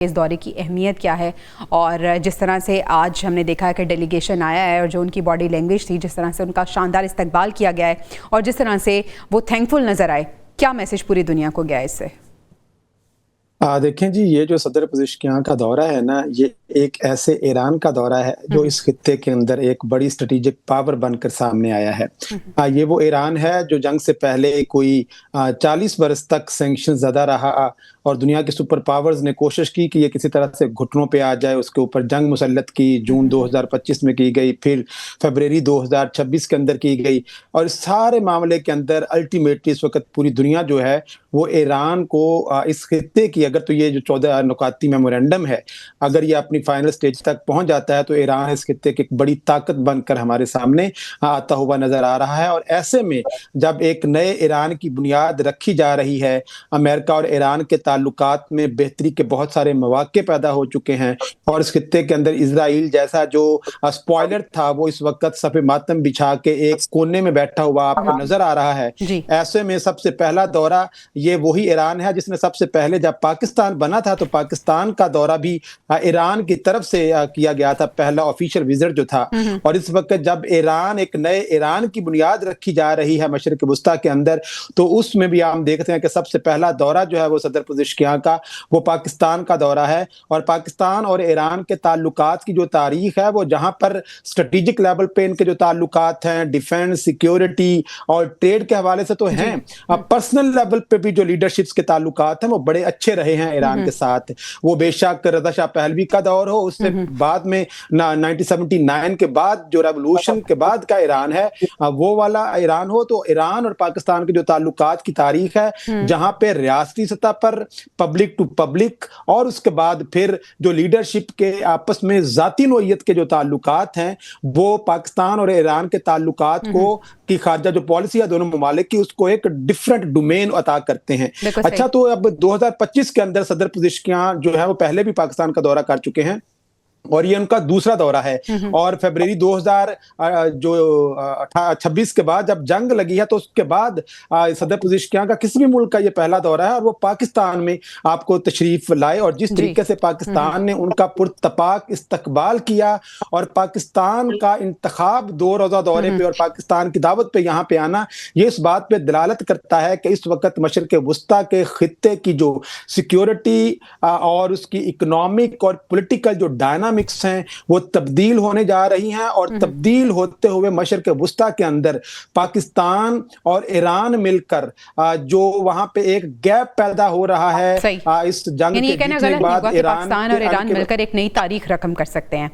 इस दौरे की अहमियत क्या है और जिस तरह से आज हमने देखा है कि डेलीगेशन आया है और जो उनकी बॉडी लैंग्वेज थी, जिस तरह से उनका शानदार इस्तकबाल किया गया है और जिस तरह से वो थैंकफुल नज़र आए, क्या मैसेज पूरी दुनिया को गया है इससे? देखें जी, ये जो सदर पज़ेश्कियान का दौरा है ना, ये एक ऐसे ईरान का दौरा है जो इस खित्ते के अंदर एक बड़ी स्ट्रेटेजिक पावर बनकर सामने आया है। ये वो ईरान है जो जंग से पहले कोई 40 बरस तक सैंक्शन ज़दा रहा और दुनिया के सुपर पावर्स ने कोशिश की कि ये किसी तरह से घुटनों पे आ जाए, उसके ऊपर जंग मुसल्लत की, जून 2025 में की गई, फिर फरवरी 2026 के अंदर की गई और इस सारे मामले के अंदर अल्टीमेटली इस वक़्त पूरी दुनिया जो है वो ईरान को इस खित्ते की, अगर तो ये जो 14 नुकाती मेमोरेंडम है, अगर ये अपनी फाइनल स्टेज तक पहुंच जाता है तो ईरान इस खित्ते की एक बड़ी ताकत बनकर हमारे सामने आता हुआ नजर आ रहा है। और ऐसे में जब एक नए ईरान की बुनियाद रखी जा रही है, अमेरिका और ईरान के ताल्लुकात में बेहतरी के बहुत सारे मौके पैदा हो चुके हैं और इस खित्ते के अंदर इजराइल जैसा जो स्पॉइलर था वो इस वक्त सफ़े मातम बिछा के एक कोने में बैठा हुआ आपको नजर आ रहा है। ऐसे में सबसे पहला दौरा ये वही ईरान है जिसने सबसे पहले, जब पाकिस्तान बना था तो पाकिस्तान का दौरा भी ईरान की तरफ से किया गया था, पहला ऑफिशियल विजिट जो था। और इस वक्त जब ईरान एक नए ईरान की बुनियाद रखी जा रही है मशरिक वुस्ता के अंदर, तो उसमें भी हम देखते हैं कि सबसे पहला दौरा जो है वो सदर पज़ेश्कियान का वो पाकिस्तान का दौरा है। और पाकिस्तान और ईरान के ताल्लुकात की जो तारीख है वो जहां पर स्ट्रेटेजिक लेवल पे इनके जो ताल्लुकात हैं, डिफेंस, सिक्योरिटी और ट्रेड के हवाले से तो हैं, पर्सनल लेवल पे भी जो लीडरशिप्स के ताल्लुकात हैं वो बड़े अच्छे रहे हैं ईरान के साथ। वो बेशक रज़ा शाह पहलवी का दौर हो, उससे बाद में 1979 के बाद जो रेवोल्यूशन के बाद का ईरान है वो वाला ईरान हो, तो ईरान और पाकिस्तान के जो ताल्लुकात की तारीख है जहां पे रियासती सतह पर पब्लिक टू पब्लिक और उसके बाद फिर जो लीडरशिप के आपस में जाती नोयत के जो ताल्लुकात हैं वो पाकिस्तान और ईरान के ताल्लुकात को की खारजा जो पॉलिसी है दोनों ममालिक की उसको एक डिफरेंट डोमेन अता करते हैं। अच्छा, तो अब 2025 के अंदर सदर पज़ेश्कियान जो है वो पहले भी पाकिस्तान का दौरा कर चुके हैं और ये उनका दूसरा दौरा है। और फरवरी 2026 के बाद जब जंग लगी है तो उसके बाद सदर पज़ेश्कियान का किसी भी मुल्क का ये पहला दौरा है और वो पाकिस्तान में आपको तशरीफ लाए और जिस तरीके से पाकिस्तान ने उनका पुरतपाक इस्तकबाल किया और पाकिस्तान का इंतखाब 2 रोज़ा दौरे पे और पाकिस्तान की दावत पे यहाँ पे आना, ये इस बात पे दलालत करता है कि इस वक्त मशरिक़ वुस्ता के खित्ते की जो सिक्योरिटी और उसकी इकोनॉमिक और पॉलिटिकल जो डायनामिक्स हैं वो तब्दील होने जा रही हैं और तब्दील होते हुए मशरिक़ वुस्ता के अंदर पाकिस्तान और ईरान मिलकर जो वहां पे एक गैप पैदा हो रहा है इस जंग के जीतने के बाद पाकिस्तान और ईरान मिलकर एक नई तारीख रकम कर सकते हैं।